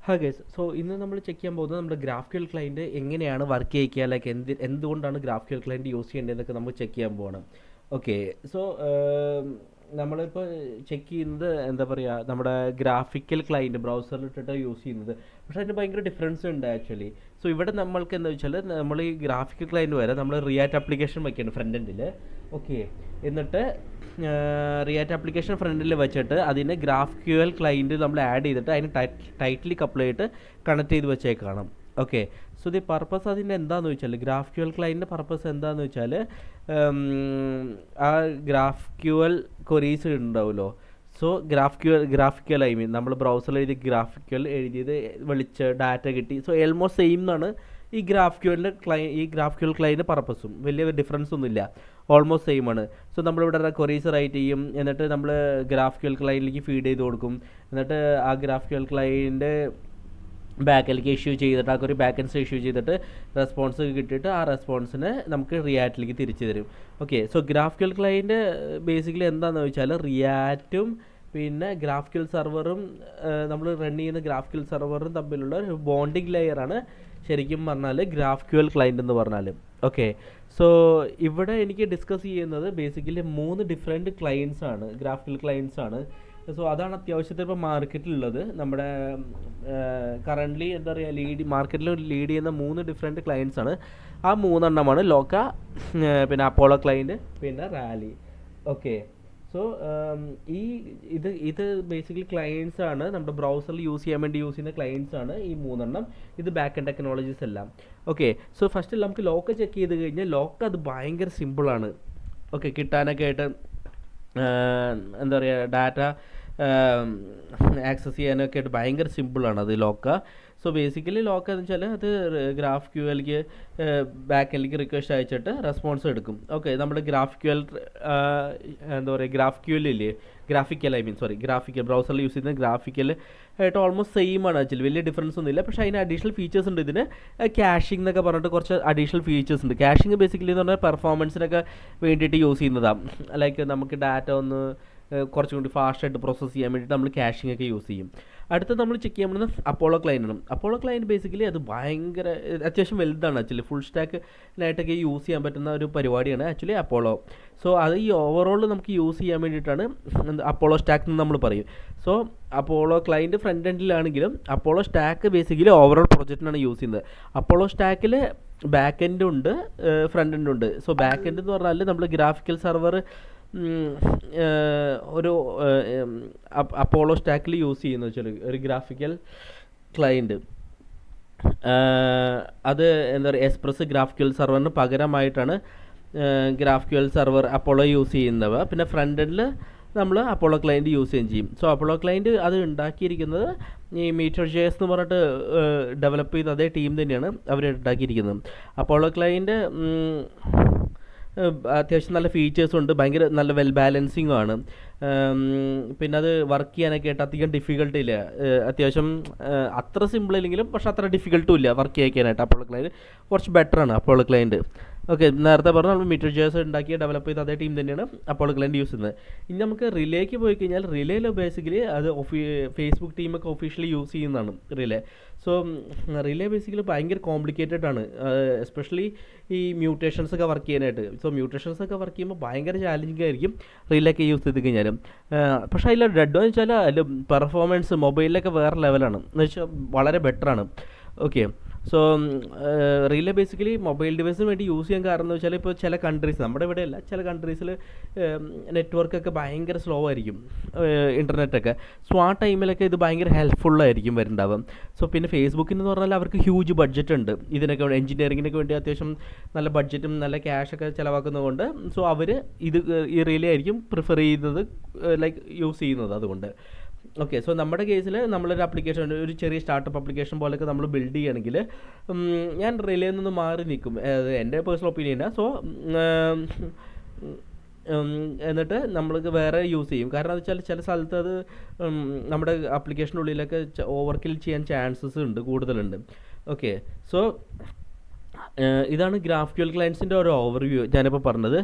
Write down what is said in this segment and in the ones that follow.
Hi guys, so ഇന്ന് നമ്മൾ check ചെയ്യാൻ പോകുന്നത് നമ്മുടെ ഗ്രാഫ്ക്വൽ ക്ലയൻറ്റ് എങ്ങനെയാണ് വർക്ക് ചെയ്യിക്കുക, ലൈക്ക് എന്തുകൊണ്ടാണ് ഗ്രാഫ്ക്വൽ ക്ലയൻറ്റ് യൂസ് ചെയ്യേണ്ടതെന്നൊക്കെ നമുക്ക് ചെക്ക് ചെയ്യാൻ പോകണം. ഓക്കെ. സോ നമ്മളിപ്പോൾ ചെക്ക് ചെയ്യുന്നത് എന്താ പറയുക, നമ്മുടെ ഗ്രാഫിക്കൽ ക്ലയൻറ്റ് ബ്രൗസറിൽ ഇട്ടിട്ട് യൂസ് ചെയ്യുന്നത്. പക്ഷേ അതിന് ഭയങ്കര ഡിഫറൻസ് ഉണ്ട് ആക്ച്വലി. സോ ഇവിടെ നമ്മൾക്ക് എന്താ വെച്ചാൽ, നമ്മൾ ഈ ഗ്രാഫിക്കൽ ക്ലയൻറ്റ് വരെ നമ്മൾ റിയാക്ട് ആപ്ലിക്കേഷൻ വയ്ക്കുകയാണ് ഫ്രണ്ട് എൻഡിൽ. ഓക്കെ. എന്നിട്ട് റിയാക്ട് ആപ്ലിക്കേഷൻ ഫ്രണ്ടിൽ വെച്ചിട്ട് അതിന് ഗ്രാഫ്ക്വൽ ക്ലയൻറ്റ് നമ്മൾ ആഡ് ചെയ്തിട്ട് അതിന് ടൈറ്റിൽ കപ്പിൾ ചെയ്തിട്ട് കണക്ട് ചെയ്ത് വെച്ചേക്കാണ്. ഓക്കെ. സോ ദി പർപ്പസ് അതിൻ്റെ എന്താണെന്ന് വെച്ചാൽ, ഗ്രാഫ്ക്വൽ ക്ലയൻറ്റിൻ്റെ പർപ്പസ് എന്താണെന്ന് വെച്ചാൽ, ആ ഗ്രാഫ്ക്വൽ ക്വരീസ് ഉണ്ടാവുമല്ലോ. സോ ഗ്രാഫിക്കൽ ഐ മീൻ നമ്മൾ ബ്രൗസറിൽ എഴുതി ഗ്രാഫിക്കൽ എഴുതിയത് വിളിച്ച് ഡാറ്റ കിട്ടി. സോ ഓൾമോസ്റ്റ് സെയിം എന്നാണ് ഈ ഗ്രാഫ്ക്വൽ ക്ലയൻറ്റ് പർപ്പസും. വലിയ ഡിഫറൻസ് ഒന്നുമില്ല, ഓൾമോസ്റ്റ് സെയിം ആണ്. സോ നമ്മളിവിടെ ക്വറീസ് റൈറ്റ് ചെയ്യും, എന്നിട്ട് നമ്മൾ ഗ്രാഫ്ക്വൽ ക്ലയൻറ്റിലേക്ക് ഫീഡ് ചെയ്ത് കൊടുക്കും. എന്നിട്ട് ആ ഗ്രാഫ്ക്വൽ ക്ലയൻറ്റ് ബാക്കിലേക്ക് ഇഷ്യൂ ചെയ്തിട്ട്, ആ ഒരു ബാക്കൻസ് ഇഷ്യൂ ചെയ്തിട്ട് റെസ്പോൺസ് കിട്ടിയിട്ട് ആ റെസ്പോൺസിനെ നമുക്ക് റിയാക്റ്റിലേക്ക് തിരിച്ചു തരും. ഓക്കെ. സോ ഗ്രാഫ്ക്വൽ ക്ലയൻറ്റ് ബേസിക്കലി എന്താണെന്ന് വെച്ചാൽ, റിയാക്റ്റും പിന്നെ ഗ്രാഫ്ക്വൽ സെർവറും നമ്മൾ റൺ ചെയ്യുന്ന ഗ്രാഫ്ക്വൽ സെർവറും തമ്മിലുള്ള ഒരു ബോണ്ടിങ് ലെയറാണ് ശരിക്കും പറഞ്ഞാൽ ഗ്രാഫ്ക്വൽ ക്ലയൻറ്റ് എന്ന് പറഞ്ഞാൽ. ഓക്കെ. സോ ഇവിടെ എനിക്ക് ഡിസ്കസ് ചെയ്യുന്നത് ബേസിക്കലി 3 ഡിഫറെൻറ്റ് ക്ലയൻറ്റ്സ് ആണ്, ഗ്രാഫ്ക്വൽ ക്ലയൻറ്റ്സ് ആണ്. സോ അതാണ് അത്യാവശ്യത്തിൽ ഇപ്പോൾ മാർക്കറ്റിലുള്ളത്. നമ്മുടെ കറൻ്റ്ലി എന്താ പറയുക, മാർക്കറ്റിൽ ലീഡ് ചെയ്യുന്ന 3 ഡിഫറെൻറ്റ് ക്ലയൻറ്റ്സ് ആണ്. ആ 3 എണ്ണമാണ് ലോക്ക, പിന്നെ അപ്പോളോ ക്ലയൻറ്റ്, പിന്നെ റാലി. ഓക്കെ. സോ ഇത് ബേസിക്കലി ക്ലയൻറ്റ്സ് ആണ്, നമ്മുടെ ബ്രൗസറിൽ യൂസ് ചെയ്യാൻ വേണ്ടി യൂസ് ചെയ്യുന്ന ക്ലയൻറ്റ്സ് ആണ് ഈ 3 എണ്ണം. ഇത് ബാക്ക് എൻഡ് ടെക്നോളജീസ് എല്ലാം. ഓക്കെ. സോ ഫസ്റ്റ് നമുക്ക് ലോക്ക ചെക്ക് ചെയ്ത് കഴിഞ്ഞാൽ, ലോക്ക അത് ഭയങ്കര സിമ്പിളാണ്. ഓക്കെ. കിട്ടാനൊക്കെ ആയിട്ട് എന്താ പറയുക, ഡാറ്റ ആക്സസ് ചെയ്യാനൊക്കെ ആയിട്ട് ഭയങ്കര സിമ്പിളാണ് അത് ലോക്ക. സോ ബേസിക്കലി ലോക്ക എന്ന് വെച്ചാൽ അത് ഗ്രാഫ്ക്വലിക്ക് ബാക്ക് എൻഡിലേക്ക് റിക്വസ്റ്റ് അയച്ചിട്ട് റെസ്പോൺസ് എടുക്കും. ഓക്കെ. നമ്മുടെ എന്താ പറയുക, ഗ്രാഫിക്കൽ ബ്രൗസറിൽ യൂസ് ചെയ്യുന്ന ഗ്രാഫിക്കൽ ആയിട്ട് ഓൾമോസ്റ്റ് സെയിം ആണ് ആക്ച്വലി, വലിയ ഡിഫറൻസ് ഒന്നുമില്ല. പക്ഷേ അതിന് അഡീഷണൽ ഫീച്ചേഴ്സ് ഉണ്ട്. ഇതിന് ക്യാഷിംഗ് എന്നൊക്കെ പറഞ്ഞിട്ട് കുറച്ച് അഡീഷണൽ ഫീച്ചേഴ്സ് ഉണ്ട്. ക്യാഷിംഗ് ബേസിക്കലി എന്ന് പറഞ്ഞാൽ പെർഫോമൻസിനൊക്കെ വേണ്ടിയിട്ട് യൂസ് ചെയ്യുന്നതാണ്. ലൈക്ക് നമുക്ക് ഡാറ്റ ഒന്ന് കുറച്ചും കൂടി ഫാസ്റ്റായിട്ട് പ്രോസസ്സ് ചെയ്യാൻ വേണ്ടിയിട്ട് നമ്മൾ ക്യാഷിംഗ് ഒക്കെ യൂസ് ചെയ്യും. അടുത്ത നമ്മൾ ചെക്ക് ചെയ്യാൻ പറ്റുന്നത് അപ്പോളോ ക്ലയൻ്റ് ആണ്. അപ്പോളോ ക്ലയൻറ്റ് ബേസിക്കലി അത് ഭയങ്കര അത്യാവശ്യം വലുതാണ് ആക്ച്വലി, ഫുൾ സ്റ്റാക്കിനായിട്ടൊക്കെ യൂസ് ചെയ്യാൻ പറ്റുന്ന ഒരു പരിപാടിയാണ് ആക്ച്വലി അപ്പോളോ. സോ അത് ഈ ഓവറോൾ നമുക്ക് യൂസ് ചെയ്യാൻ വേണ്ടിയിട്ടാണ് അപ്പോളോ സ്റ്റാക്ക് എന്ന് നമ്മൾ പറയും. സോ അപ്പോളോ ക്ലയൻറ്റ് ഫ്രണ്ട് എൻഡിലാണെങ്കിലും അപ്പോളോ സ്റ്റാക്ക് ബേസിക്കലി ഓവറോൾ പ്രൊജക്റ്റിനാണ് യൂസ് ചെയ്യുന്നത്. അപ്പോളോ സ്റ്റാക്കിൽ ബാക്ക് എൻഡും ഉണ്ട്, ഫ്രണ്ട് എൻഡും ഉണ്ട്. സോ ബാക്ക് എൻഡ് എന്ന് പറഞ്ഞാൽ നമ്മൾ ഗ്രാഫിക്കൽ സെർവർ ഒരു അപ്പോളോ സ്റ്റാക്കിൽ യൂസ് ചെയ്യുന്ന വെച്ചാൽ ഒരു ഗ്രാഫിക്കൽ ക്ലയൻറ്റ്, അത് എന്താ പറയുക, എക്സ്പ്രസ് ഗ്രാഫിക്കൽ സെർവറിന് പകരമായിട്ടാണ് ഗ്രാഫിക്കൽ സെർവർ അപ്പോളോ യൂസ് ചെയ്യുന്നവ. പിന്നെ ഫ്രണ്ട് എൻഡിൽ നമ്മൾ അപ്പോളോ ക്ലയൻറ്റ് യൂസ് ചെയ്യുകയും ചെയ്യും. സോ അപ്പോളോ ക്ലയൻറ്റ് അത് ഉണ്ടാക്കിയിരിക്കുന്നത് ഈ Meteor.js എന്ന് പറഞ്ഞിട്ട് ഡെവലപ്പ് ചെയ്ത അതേ ടീം തന്നെയാണ് അവർ ഉണ്ടാക്കിയിരിക്കുന്നത്. അപ്പോളോ ക്ലയൻറ്റ് അത്യാവശ്യം നല്ല ഫീച്ചേഴ്സും ഉണ്ട്, ഭയങ്കര നല്ല വെൽ ബാലൻസിങ് ആണ്. പിന്നെ അത് വർക്ക് ചെയ്യാനൊക്കെ ആയിട്ട് അധികം ഡിഫിക്കൽട്ടി ഇല്ല. അത്യാവശ്യം അത്ര സിമ്പിൾ ഇല്ലെങ്കിലും പക്ഷെ അത്ര ഡിഫിക്കൽട്ടും ഇല്ല വർക്ക് ചെയ്യാനായിട്ട്. അപ്പോളോ ക്ലയൻറ്റ് കുറച്ച് ബെറ്ററാണ് അപ്പോളോ ക്ലയൻറ്റ്. ഓക്കെ. നേരത്തെ പറഞ്ഞാൽ നമ്മൾ Meteor.js ഉണ്ടാക്കി ഡെവലപ്പ് ചെയ്ത അതേ ടീം തന്നെയാണ് അപ്പോളോ ക്ലയൻറ്റ് യൂസ് ചെയ്യുന്നത്. ഇനി നമുക്ക് റിലേക്ക് പോയി കഴിഞ്ഞാൽ, റിലേയിൽ ബേസിക്കലി അത് ഫേസ്ബുക്ക് ടീമൊക്കെ ഒഫീഷ്യലി യൂസ് ചെയ്യുന്നതാണ് റിലേ. സോ റിലേ ബേസിക്കലി ഭയങ്കര കോംപ്ലിക്കേറ്റഡ് ആണ്, എസ്പെഷ്യലി ഈ മ്യൂട്ടേഷൻസ് ഒക്കെ വർക്ക് ചെയ്യാനായിട്ട്. സോ മ്യൂട്ടേഷൻസ് ഒക്കെ വർക്ക് ചെയ്യുമ്പോൾ ഭയങ്കര ചാലഞ്ചിങ് ആയിരിക്കും റിലേക്ക് യൂസ് ചെയ്ത് കഴിഞ്ഞാലും. പക്ഷേ അതിൽ ഡെഡ് എന്ന് വെച്ചാൽ അതിൽ പെർഫോമൻസ് മൊബൈലിലൊക്കെ വേറെ ലെവലാണ്, എന്ന് വെച്ചാൽ വളരെ ബെറ്ററാണ്. Okay. So relay basically mobile ഡിവൈസിന് വേണ്ടി യൂസ് ചെയ്യാൻ കാരണം എന്ന് വെച്ചാൽ, ഇപ്പോൾ ചില കൺട്രീസ്, നമ്മുടെ ഇവിടെയല്ല, ചില കൺട്രീസിൽ നെറ്റ്വർക്കൊക്കെ ഭയങ്കര സ്ലോ ആയിരിക്കും, ഇൻ്റർനെറ്റൊക്കെ. സോ ആ ടൈമിലൊക്കെ ഇത് ഭയങ്കര ഹെൽപ്ഫുള്ളായിരിക്കും വരുന്നുണ്ടാവും. സോ പിന്നെ ഫേസ്ബുക്കിന് എന്ന് പറഞ്ഞാൽ അവർക്ക് ഹ്യൂജ് ബഡ്ജറ്റ് ഉണ്ട് ഇതിനൊക്കെ, എഞ്ചിനീയറിങ്ങിനൊക്കെ വേണ്ടി അത്യാവശ്യം നല്ല ബഡ്ജറ്റും നല്ല ക്യാഷൊക്കെ ചിലവാക്കുന്നതുകൊണ്ട് സോ അവർ ഈ റിലേ ആയിരിക്കും പ്രിഫർ ചെയ്യുന്നത്, ലൈക്ക് യൂസ് ചെയ്യുന്നത് അതുകൊണ്ട്. ഓക്കെ. സോ നമ്മുടെ കേസിൽ നമ്മളൊരു ആപ്ലിക്കേഷൻ, ഒരു ചെറിയ സ്റ്റാർട്ടപ്പ് ആപ്ലിക്കേഷൻ പോലെയൊക്കെ നമ്മൾ ബിൽഡ് ചെയ്യുകയാണെങ്കിൽ ഞാൻ റിലേയിൽ നിന്ന് മാറി നിൽക്കും, എൻ്റെ പേഴ്സണൽ ഒപ്പീനിയനാണ്. സോ എന്നിട്ട് നമ്മൾക്ക് വേറെ യൂസ് ചെയ്യും. കാരണം എന്ന് വെച്ചാൽ ചില സ്ഥലത്ത് അത് നമ്മുടെ ആപ്ലിക്കേഷനുള്ളിലൊക്കെ ഓവർകിൽ ചെയ്യാൻ ചാൻസസ് ഉണ്ട്, കൂടുതലുണ്ട്. ഓക്കെ. സോ ഇതാണ് ഗ്രാഫ്ക്വൽ ക്ലയൻസിൻ്റെ ഒരു ഓവർവ്യൂ ഞാനിപ്പോൾ പറഞ്ഞത്.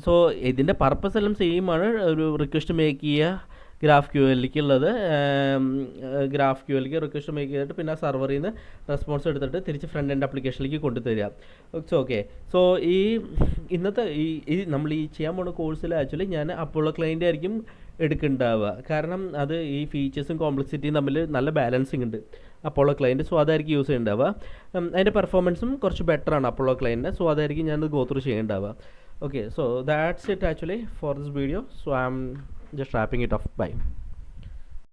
സോ ഇതിൻ്റെ പർപ്പസ് എല്ലാം സെയിം ആണ്, ഒരു റിക്വസ്റ്റ് മേക്ക് ചെയ്യുക, ഗ്രാഫ് ക്യൂ എല്ലിലേക്ക് ഉള്ളത്. ഗ്രാഫ് ക്യൂ എല്ലിലേക്ക് റിക്വസ്റ്റ് മേക്ക് ചെയ്തിട്ട് പിന്നെ ആ സെർവറിൽ നിന്ന് റെസ്പോൺസ് എടുത്തിട്ട് തിരിച്ച് ഫ്രണ്ട് എൻഡ് ആപ്ലിക്കേഷനിലേക്ക് കൊണ്ടുതരിക. It's okay. സോ ഇന്നത്തെ ഈ നമ്മൾ ഈ ചെയ്യാൻ പോകുന്ന കോഴ്സിൽ ആക്ച്വലി ഞാൻ അപ്പോളോ ക്ലയൻ്റ് ആയിരിക്കും എടുക്കുന്നുണ്ടാവുക. കാരണം അത് ഈ ഫീച്ചേഴ്സും കോംപ്ലക്സിറ്റിയും തമ്മിൽ നല്ല ബാലൻസിങ് ഉണ്ട് അപ്പോളോ ക്ലയൻറ്റ്. സോ അതായിരിക്കും യൂസ് ചെയ്യുന്നുണ്ടാവുക. അതിൻ്റെ പെർഫോമൻസും കുറച്ച് ബെറ്റർ ആണ് അപ്പോളോ ക്ലയൻറ്റിന്. സോ അതായിരിക്കും ഞാനത് ഗോ ത്രൂ ചെയ്യേണ്ടാവുക. Okay, so that's it actually for this video. So I'm just wrapping it up. Bye.